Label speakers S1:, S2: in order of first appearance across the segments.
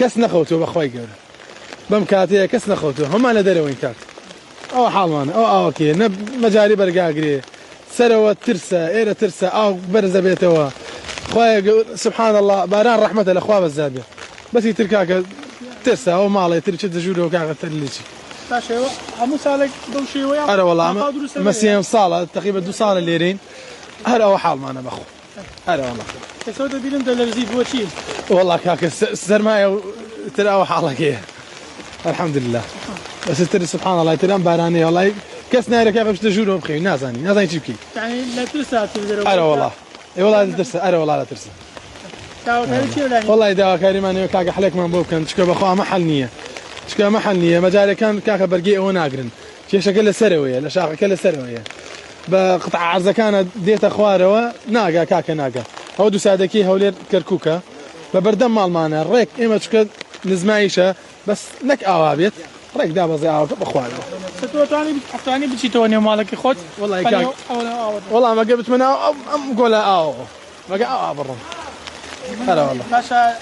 S1: کەس نەخەوتووە بەخوای گەورە بەم کاتەیە کەس نەخەوتووە هەمان لە دەرەوەین کات ئەوە حاڵمانە ئەو ئاوەکەیە نە مەجاری بەرگاگرێ سەرەوە ترسە ئێرە ترسە ئاو بەرزە بێتەوە خوایە سبحان الله باران ڕەحمەتە لە خوا بەزار بێ بەسی تر کاکە ترسە ئەو ماڵی تر چ دەژوورەوە کاکە تر لێچی
S2: باشەوە هەموو ساڵێک دەو شێوەیە
S1: ئەرە وەڵام مەسیێم ساڵە تقریبا 2 ساڵە لێرەین هەر ئەوە حاڵمانە بەخۆ ئەرە وەڵام
S2: کەسەوە دەبینم دەلەرزی بۆچی
S1: والله کاکە سەرمایە تر ئەوە حاڵەکەیە الحمدلله بس تر سبحان الله ترام باراني والله كاس نارك يا باش تجورو بخير نازاني تجيب كي
S2: يعني لا ترسى تقدر
S1: ارى والله اي والله لا ترسى ارى والله لا ترسى والله داوا كريم انا كاكا حليك من بوب كان تشكى بخوا محل نيه تشكى محل نيه مجال كان كاكا برقي وناقرن شي شكل سرويه لا شاق كل سرويه بقطع عرزه كانت ديت اخواره ناقه كاكا ناقه هودو سادكي هولير كركوكا ببردم مال مانا ريك ايما تشكى نزمايشه بس نك اوابيت ريك دابا زي اوابيت بخواره
S2: تواني بتشي تواني مالك خود
S1: والله كاك والله ما قبت منها ام قولها ما قا برا هلا والله
S2: باشا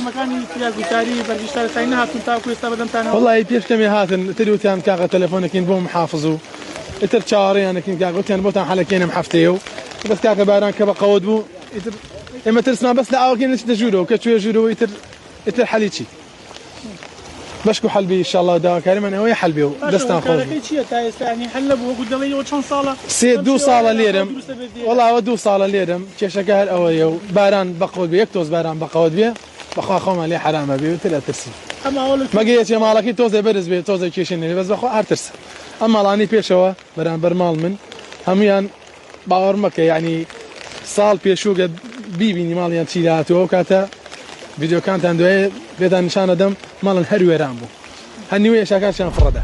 S2: مكاني تلاقي تاري برجشتار ساينها كنت اكو استبدم تانا
S1: والله بيش كم هاتن تريو تان كاغا تليفونك بو محافظو اتر شاري انا كنت كاغا تان بوتان حلكين محفتيو بس كاغا باران كبا قود بو اتر اما ترسمع بس لا اوكي تجورو كتشوي جورو اتر حليتشي بشكو حلبي ان شاء الله دا كريم انا ويا حلبي دستان خوي
S2: يعني حلبوا قدامي وشون صاله
S1: سي دو صاله ليرم والله ودو صاله ليرم تشكا الاويو باران بقود بي يكتوز باران بقود بي بخوا خوم عليه حرام بي وتلا ترسي ما قيت يا مالكي توزي برز بي توزي كيشني بس بخوا ارترس اما لاني بيشوا بران برمال من هميان باور مكه يعني صال بيشو قد بيبيني ماليان تشيلاتو كاتا فيديو كانت عنده بيتا نشان دم مالن هر ويران بو هني ويا شاكاشان فرده